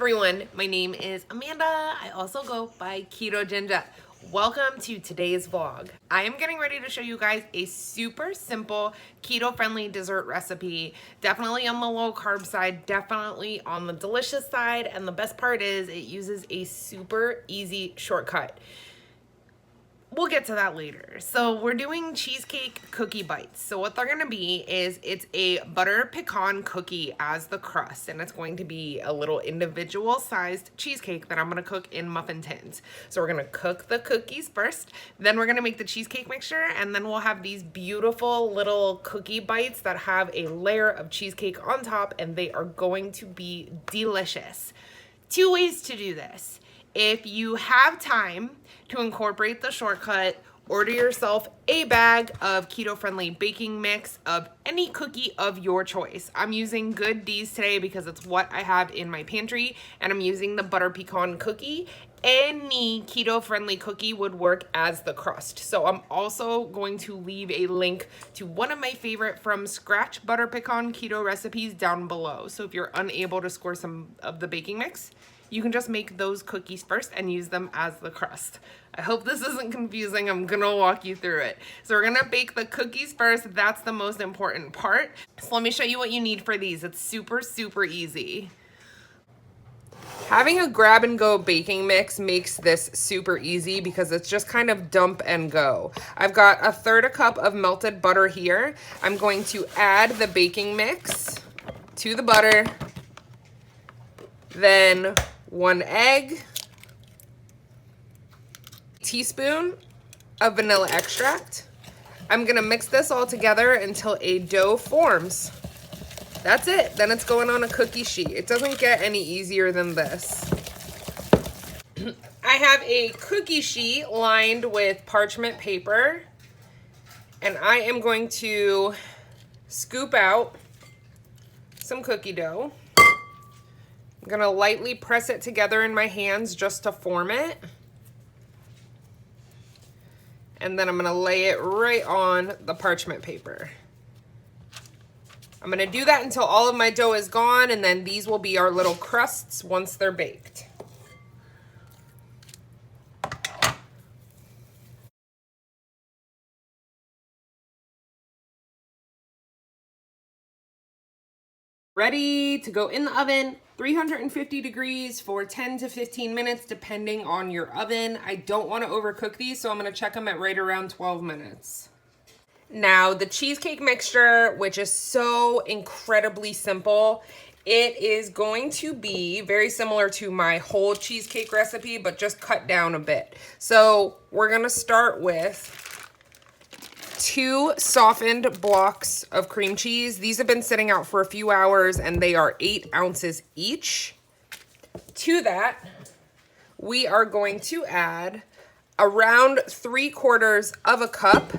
everyone, my name is Amanda. I also go by Ketoginja. Welcome to today's vlog. I am getting ready to show you guys a super simple keto-friendly dessert recipe. Definitely on the low carb side, definitely on the delicious side, and the best part is it uses a super easy shortcut. We'll get to that later. So we're doing cheesecake cookie bites. So what they're gonna be is it's a butter pecan cookie as the crust, and it's going to be a little individual sized cheesecake that I'm gonna cook in muffin tins. So we're gonna cook the cookies first, then we're gonna make the cheesecake mixture, and then we'll have these beautiful little cookie bites that have a layer of cheesecake on top, and they are going to be delicious. Two ways to do this. If you have time to incorporate the shortcut, order yourself a bag of keto-friendly baking mix of any cookie of your choice. I'm using Good D's today because it's what I have in my pantry, and I'm using the butter pecan cookie. Any keto-friendly cookie would work as the crust. So I'm also going to leave a link to one of my favorite from scratch butter pecan keto recipes down below. So if you're unable to score some of the baking mix, you can just make those cookies first and use them as the crust. I hope this isn't confusing. I'm gonna walk you through it. So we're gonna bake the cookies first. That's the most important part. So let me show you what you need for these. It's super, super easy. Having a grab and go baking mix makes this super easy because it's just kind of dump and go. I've got 1/3 cup of melted butter here. I'm going to add the baking mix to the butter, then 1 egg, teaspoon of vanilla extract. I'm gonna mix this all together until a dough forms. That's it. Then it's going on a cookie sheet. It doesn't get any easier than this. I have a cookie sheet lined with parchment paper, and I am going to scoop out some cookie dough. I'm gonna lightly press it together in my hands just to form it. And then I'm gonna lay it right on the parchment paper. I'm gonna do that until all of my dough is gone, and then these will be our little crusts once they're baked. Ready to go in the oven, 350 degrees for 10 to 15 minutes, depending on your oven. I don't want to overcook these, so I'm going to check them at right around 12 minutes. Now, the cheesecake mixture, which is so incredibly simple, it is going to be very similar to my whole cheesecake recipe, but just cut down a bit. So we're going to start with 2 softened blocks of cream cheese. These have been sitting out for a few hours, and they are 8 ounces each. To that, we are going to add around 3/4 of a cup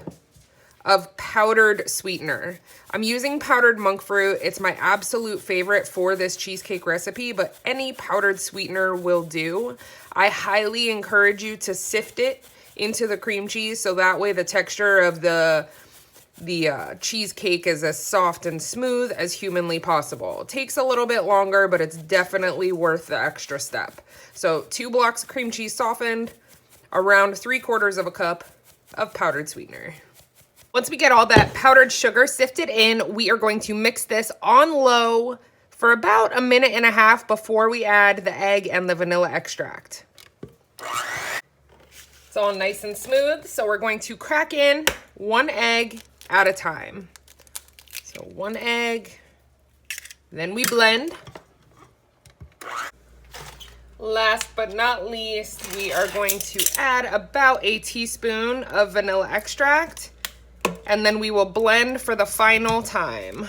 of powdered sweetener. I'm using powdered monk fruit. It's my absolute favorite for this cheesecake recipe, but any powdered sweetener will do. I highly encourage you to sift it into the cream cheese so that way the texture of the cheesecake is as soft and smooth as humanly possible. It takes a little bit longer, but it's definitely worth the extra step. So 2 blocks of cream cheese softened, around 3/4 of a cup of powdered sweetener. Once we get all that powdered sugar sifted in, we are going to mix this on low for about 1.5 minutes before we add the egg and the vanilla extract. It's all nice and smooth, so we're going to crack in 1 egg at a time. So 1 egg, then we blend. Last but not least, we are going to add about a teaspoon of vanilla extract, and then we will blend for the final time.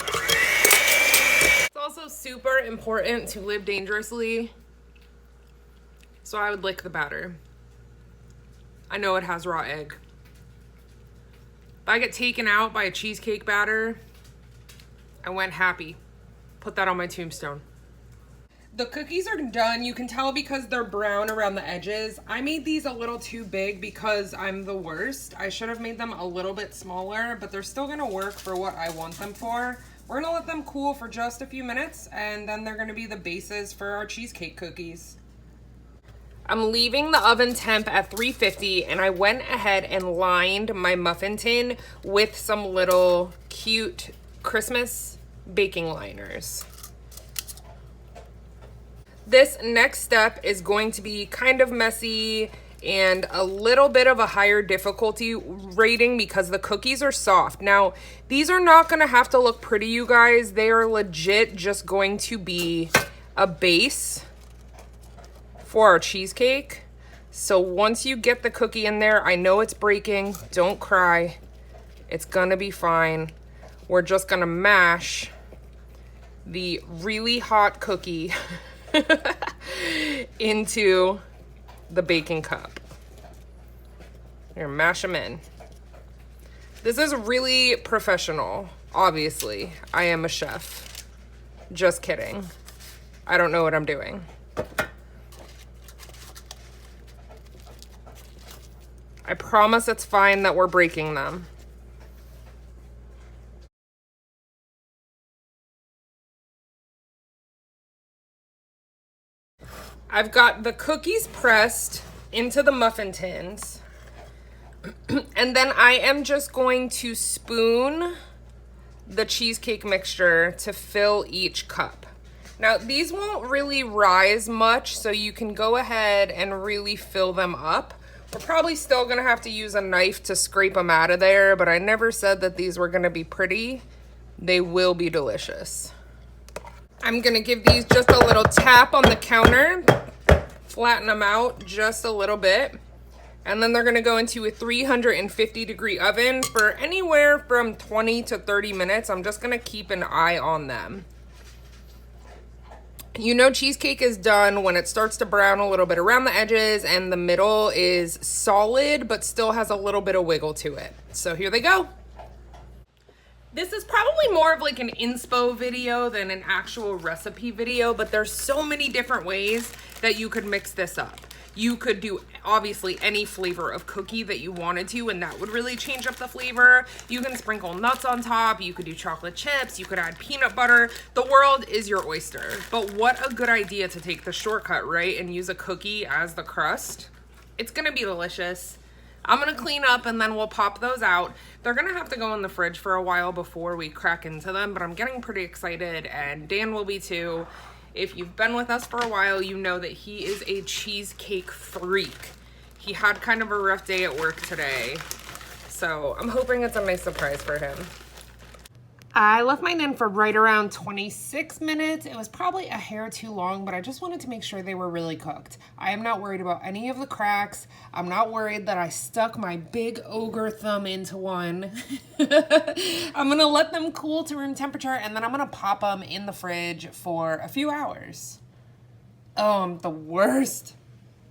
It's also super important to live dangerously, so I would lick the batter. I know it has raw egg. If I get taken out by a cheesecake batter, I went happy. Put that on my tombstone. The cookies are done. You can tell because they're brown around the edges. I made these a little too big because I'm the worst. I should have made them a little bit smaller, but they're still gonna work for what I want them for. We're gonna let them cool for just a few minutes, and then they're gonna be the bases for our cheesecake cookies. I'm leaving the oven temp at 350, and I went ahead and lined my muffin tin with some little cute Christmas baking liners. This next step is going to be kind of messy and a little bit of a higher difficulty rating because the cookies are soft. Now, these are not gonna have to look pretty, you guys. They are legit just going to be a base for our cheesecake. So once you get the cookie in there, I know it's breaking, don't cry. It's gonna be fine. We're just gonna mash the really hot cookie into the baking cup. Here, mash them in. This is really professional, obviously. I am a chef. Just kidding. I don't know what I'm doing. I promise it's fine that we're breaking them. I've got the cookies pressed into the muffin tins. And then I am just going to spoon the cheesecake mixture to fill each cup. Now, these won't really rise much, so you can go ahead and really fill them up. We're probably still gonna have to use a knife to scrape them out of there, but I never said that these were gonna be pretty. They will be delicious. I'm gonna give these just a little tap on the counter, flatten them out just a little bit, and then they're gonna go into a 350-degree oven for anywhere from 20 to 30 minutes. I'm just gonna keep an eye on them. You know cheesecake is done when it starts to brown a little bit around the edges and the middle is solid but still has a little bit of wiggle to it. So here they go. This is probably more of like an inspo video than an actual recipe video, but there's so many different ways that you could mix this up. You could do obviously any flavor of cookie that you wanted to, and that would really change up the flavor. You can sprinkle nuts on top. You could do chocolate chips. You could add peanut butter. The world is your oyster. But what a good idea to take the shortcut, right? And use a cookie as the crust. It's gonna be delicious. I'm gonna clean up and then we'll pop those out. They're gonna have to go in the fridge for a while before we crack into them, but I'm getting pretty excited and Dan will be too. If you've been with us for a while, you know that he is a cheesecake freak. He had kind of a rough day at work today, so I'm hoping it's a nice surprise for him. I left mine in for right around 26 minutes. It was probably a hair too long, but I just wanted to make sure they were really cooked. I am not worried about any of the cracks. I'm not worried that I stuck my big ogre thumb into one. I'm gonna let them cool to room temperature and then I'm gonna pop them in the fridge for a few hours. Oh, I'm the worst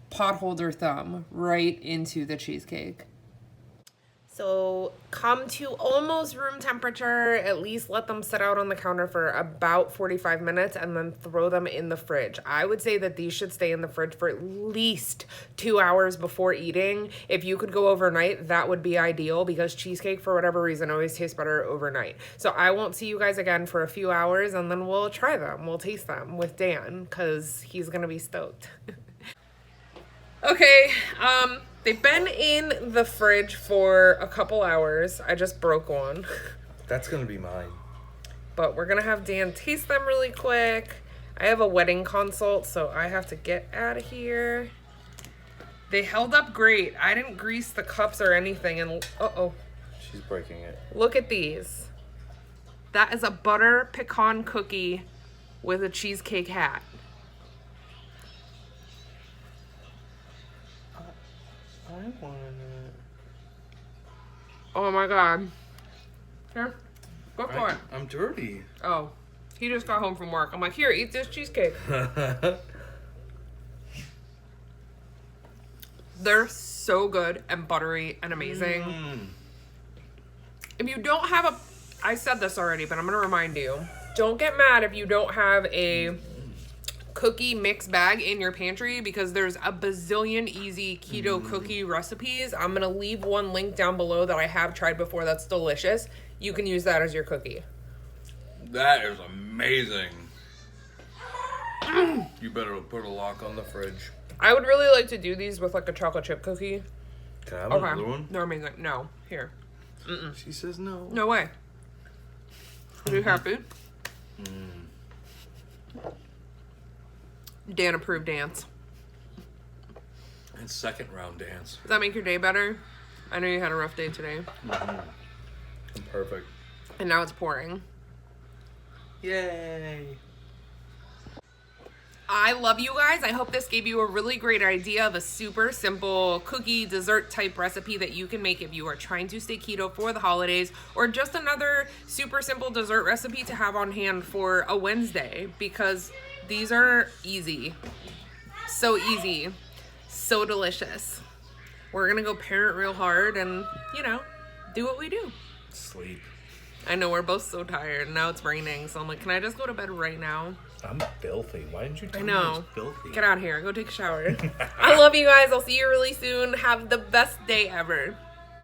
potholder thumb right into the cheesecake. So come to almost room temperature, at least let them sit out on the counter for about 45 minutes and then throw them in the fridge. I would say that these should stay in the fridge for at least 2 hours before eating. If you could go overnight, that would be ideal because cheesecake, for whatever reason, always tastes better overnight. So I won't see you guys again for a few hours and then we'll try them. We'll taste them with Dan because he's gonna be stoked. Okay, they've been in the fridge for a couple hours. I just broke one. That's gonna be mine. But we're gonna have Dan taste them really quick. I have a wedding consult, so I have to get out of here. They held up great. I didn't grease the cups or anything, and uh-oh. She's breaking it. Look at these. That is a butter pecan cookie with a cheesecake hat. I want it. Oh my God. Here, go for it. I'm dirty. Oh, he just got home from work. I'm like, here, eat this cheesecake. They're so good and buttery and amazing. If you don't have I said this already, but I'm gonna remind you. Don't get mad if you don't have a cookie mix bag in your pantry because there's a bazillion easy keto cookie recipes. I'm gonna leave one link down below that I have tried before that's delicious. You can use that as your cookie. That is amazing. You better put a lock on the fridge. I would really like to do these with like a chocolate chip cookie. Can I have Okay. another one? They're amazing. No. Here. She says no. No way. Are you happy? Dan approved dance. And second round dance. Does that make your day better? I know you had a rough day today. I'm perfect. And now it's pouring. Yay. I love you guys. I hope this gave you a really great idea of a super simple cookie dessert type recipe that you can make if you are trying to stay keto for the holidays, or just another super simple dessert recipe to have on hand for a Wednesday, because these are easy. So easy. So delicious. We're gonna go parent real hard and, you know, do what we do. Sleep. I know we're both so tired. Now it's raining, so I'm like, can I just go to bed right now? I'm filthy. Why didn't you tell I me I was know. filthy? Get out of here. Go take a shower. I love you guys. I'll see you really soon. Have the best day ever.